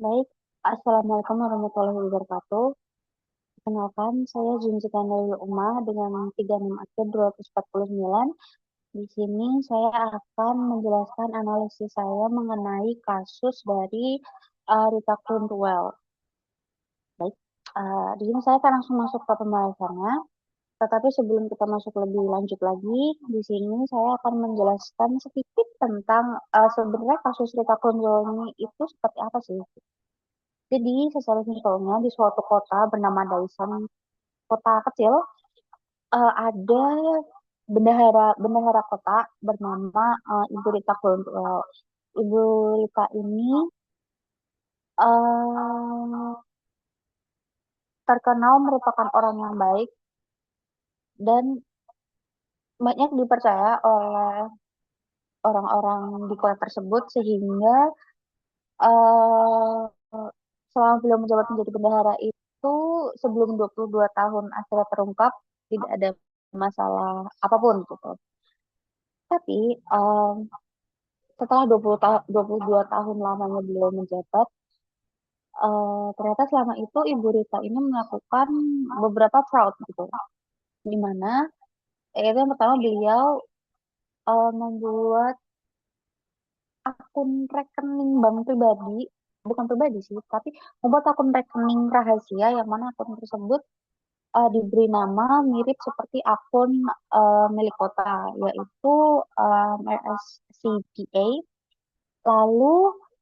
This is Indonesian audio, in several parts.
Baik, Assalamualaikum warahmatullahi wabarakatuh. Kenalkan, saya Junjika Nurul Umah dengan 36 akun 249. Di sini saya akan menjelaskan analisis saya mengenai kasus dari Rita Cruntwell. Baik, di sini saya akan langsung masuk ke pembahasannya. Tetapi sebelum kita masuk lebih lanjut lagi, di sini saya akan menjelaskan sedikit tentang sebenarnya kasus Rita Cruntwell ini itu seperti apa sih? Jadi, secara simpelnya di suatu kota bernama Daesan, kota kecil, ada bendahara bendahara kota bernama Ibu Rita Clontwell. Ibu Rita ini eh, terkenal merupakan orang yang baik dan banyak dipercaya oleh orang-orang di kota tersebut sehingga eh, selama beliau menjabat menjadi bendahara itu sebelum 22 tahun akhirnya terungkap tidak ada masalah apapun gitu. Tapi setelah 22 tahun lamanya beliau menjabat, ternyata selama itu Ibu Rita ini melakukan beberapa fraud gitu. Di mana yaitu yang pertama beliau membuat akun rekening bank pribadi, bukan pribadi sih, tapi membuat akun rekening rahasia yang mana akun tersebut diberi nama mirip seperti akun milik kota, yaitu RSCPA. Lalu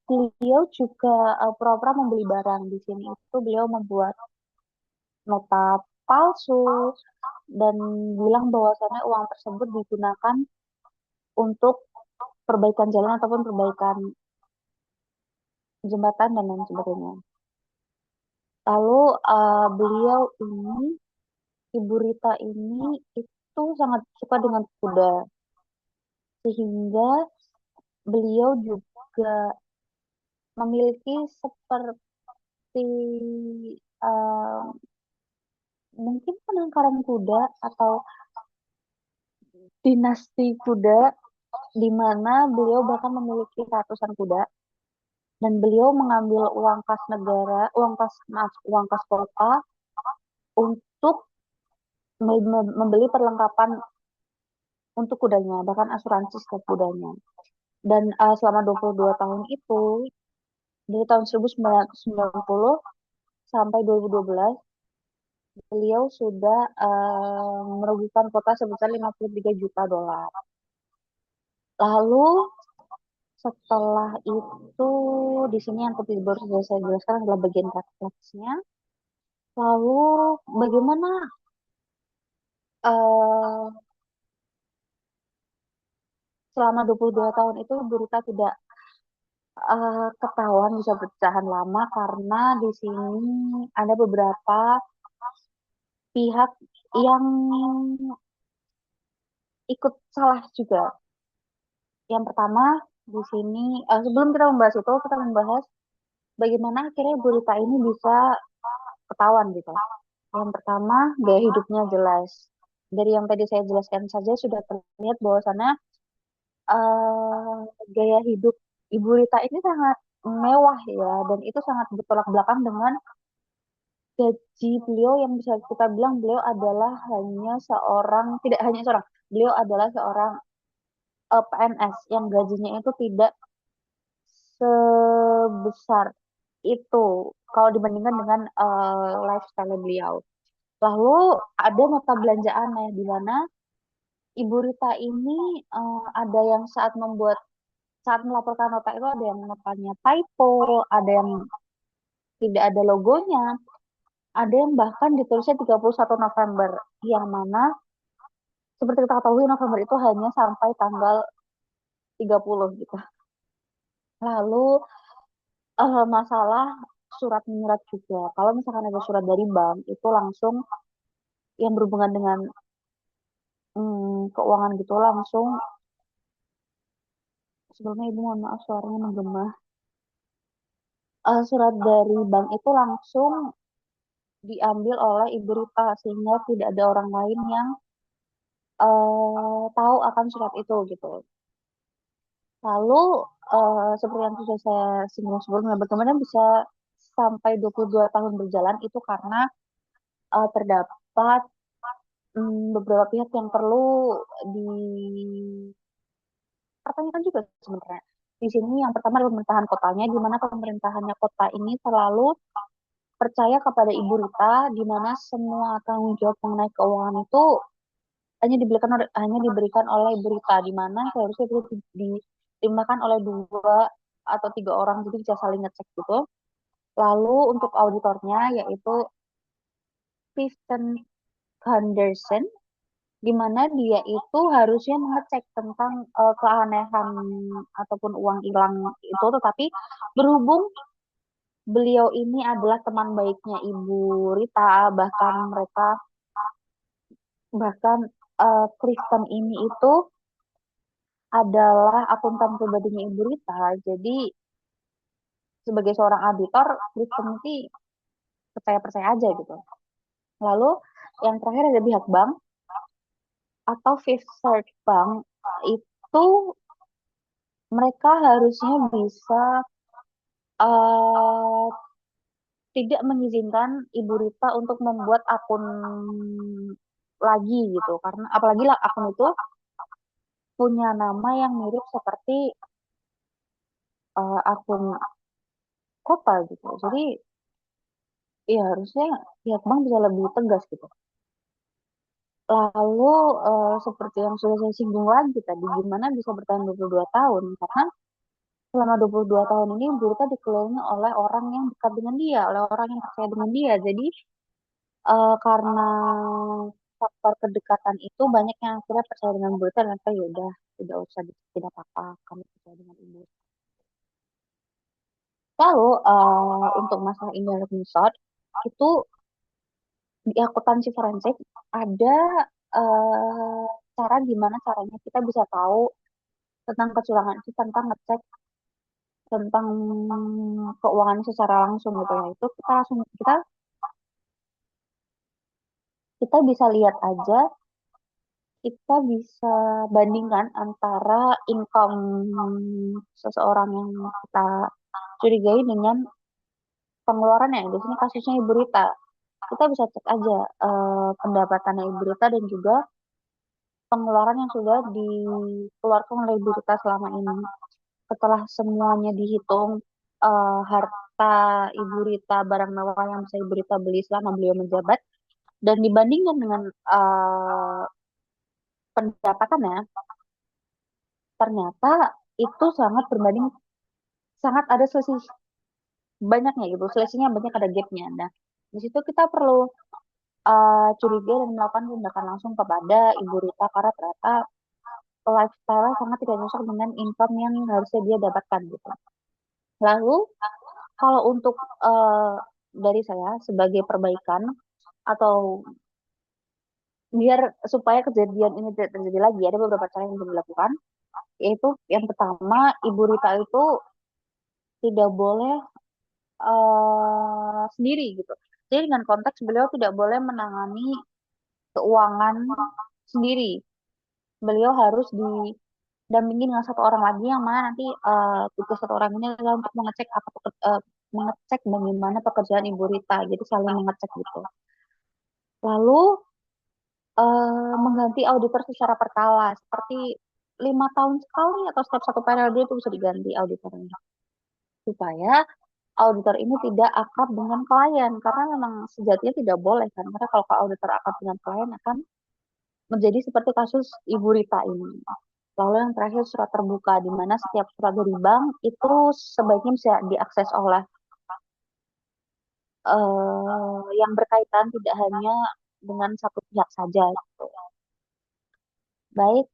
beliau juga pura-pura membeli barang. Di sini itu beliau membuat nota palsu dan bilang bahwasannya uang tersebut digunakan untuk perbaikan jalan ataupun perbaikan jembatan dan lain sebagainya. Lalu beliau ini, Ibu Rita ini itu sangat suka dengan kuda, sehingga beliau juga memiliki seperti eh, mungkin penangkaran kuda atau dinasti kuda di mana beliau bahkan memiliki ratusan kuda dan beliau mengambil uang kas negara, uang kas maaf, uang kas kota untuk membeli perlengkapan untuk kudanya, bahkan asuransi setiap kudanya. Dan selama 22 tahun itu, dari tahun 1990 sampai 2012, beliau sudah merugikan kota sebesar 53 juta dolar. Lalu setelah itu, di sini yang baru saja saya jelaskan adalah bagian refleksnya. Lalu bagaimana eh, selama 22 tahun itu berita tidak ketahuan bisa bertahan lama karena di sini ada beberapa pihak yang ikut salah juga. Yang pertama di sini sebelum kita membahas itu kita membahas bagaimana akhirnya berita ini bisa ketahuan gitu. Yang pertama, gaya hidupnya jelas. Dari yang tadi saya jelaskan saja sudah terlihat bahwasannya eh, gaya hidup Ibu Rita ini sangat mewah ya, dan itu sangat bertolak belakang dengan gaji beliau yang bisa kita bilang beliau adalah hanya seorang, tidak hanya seorang, beliau adalah seorang PNS yang gajinya itu tidak sebesar itu kalau dibandingkan dengan lifestyle beliau. Lalu ada nota belanjaan ya di mana Ibu Rita ini ada yang saat melaporkan nota itu ada yang notanya typo, ada yang tidak ada logonya, ada yang bahkan ditulisnya 31 November, yang mana seperti kita ketahui November itu hanya sampai tanggal 30 gitu. Lalu masalah surat menyurat juga. Kalau misalkan ada surat dari bank itu langsung yang berhubungan dengan keuangan gitu langsung sebelumnya ibu mohon maaf suaranya menggema. Surat dari bank itu langsung diambil oleh Ibu Rita sehingga tidak ada orang lain yang tahu akan surat itu gitu. Lalu seperti yang sudah saya singgung sebelumnya, bagaimana bisa sampai 22 tahun berjalan itu karena terdapat beberapa pihak yang perlu dipertanyakan juga sebenarnya. Di sini yang pertama adalah pemerintahan kotanya, di mana pemerintahannya kota ini selalu percaya kepada Ibu Rita, di mana semua tanggung jawab mengenai keuangan itu hanya diberikan oleh Ibu Rita, di mana seharusnya itu ditimbangkan oleh dua atau tiga orang, jadi bisa saling ngecek gitu. Lalu untuk auditornya yaitu Kristen Gunderson, di mana dia itu harusnya mengecek tentang keanehan ataupun uang hilang itu, tetapi berhubung beliau ini adalah teman baiknya Ibu Rita, bahkan Kristen ini itu adalah akuntan pribadinya Ibu Rita. Jadi sebagai seorang auditor, Kristen ini percaya-percaya aja gitu. Lalu yang terakhir ada pihak bank atau Fifth Third Bank, itu mereka harusnya bisa eh, tidak mengizinkan Ibu Rita untuk membuat akun lagi gitu, karena apalagi lah akun itu punya nama yang mirip seperti akun kota gitu. Jadi ya harusnya pihak bank bisa lebih tegas gitu. Lalu seperti yang sudah saya singgung lagi tadi, gimana bisa bertahan 22 tahun? Karena selama 22 tahun ini Bu Rita dikelilingi oleh orang yang dekat dengan dia, oleh orang yang percaya dengan dia. Jadi karena faktor kedekatan itu banyak yang akhirnya percaya dengan Bu Rita dan kata ya udah tidak usah tidak apa-apa kami percaya dengan Ibu. Lalu untuk masalah Indah Resort itu di akuntansi forensik ada eh, cara gimana caranya kita bisa tahu tentang kecurangan itu, tentang ngecek tentang keuangan secara langsung gitu ya. Itu kita bisa lihat aja, kita bisa bandingkan antara income seseorang yang kita curigai dengan pengeluarannya. Di sini kasusnya Ibu Rita. Kita bisa cek aja pendapatannya Ibu Rita dan juga pengeluaran yang sudah dikeluarkan oleh Ibu Rita selama ini. Setelah semuanya dihitung, harta Ibu Rita, barang mewah yang bisa Ibu Rita beli selama beliau menjabat, dan dibandingkan dengan pendapatannya, ternyata itu sangat berbanding, sangat ada selisih banyaknya gitu, selisihnya banyak, ada gapnya. Nah, di situ kita perlu curiga dan melakukan tindakan langsung kepada Ibu Rita karena ternyata lifestyle sangat tidak cocok dengan income yang harusnya dia dapatkan gitu. Lalu kalau untuk eh, dari saya sebagai perbaikan atau biar supaya kejadian ini tidak terjadi lagi, ada beberapa cara yang bisa dilakukan, yaitu yang pertama Ibu Rita itu tidak boleh sendiri gitu. Jadi dengan konteks beliau tidak boleh menangani keuangan sendiri. Beliau harus didampingi dengan satu orang lagi yang mana nanti tugas satu orang ini adalah untuk mengecek bagaimana pekerjaan Ibu Rita. Jadi saling mengecek gitu. Lalu mengganti auditor secara berkala, seperti 5 tahun sekali atau setiap satu periode itu bisa diganti auditornya, supaya auditor ini tidak akrab dengan klien, karena memang sejatinya tidak boleh kan, karena kalau auditor akrab dengan klien akan menjadi seperti kasus Ibu Rita ini. Lalu yang terakhir surat terbuka, di mana setiap surat dari bank itu sebaiknya bisa diakses oleh yang berkaitan, tidak hanya dengan satu pihak saja gitu. Baik,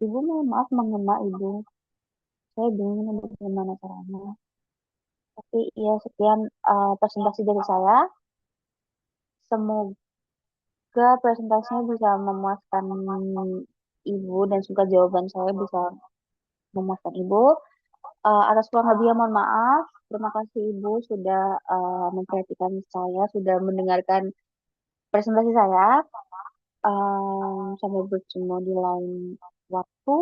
Ibu mohon maaf menggema Ibu. Saya bingung ini bagaimana caranya. Tapi ya sekian presentasi dari saya. Semoga presentasinya bisa memuaskan Ibu dan juga jawaban saya bisa memuaskan Ibu. Atas kurang lebihnya mohon maaf. Terima kasih Ibu sudah memperhatikan saya, sudah mendengarkan presentasi saya. Sampai bertemu di lain waktu.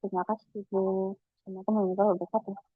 Terima kasih, Bu. Assalamualaikum warahmatullahi wabarakatuh.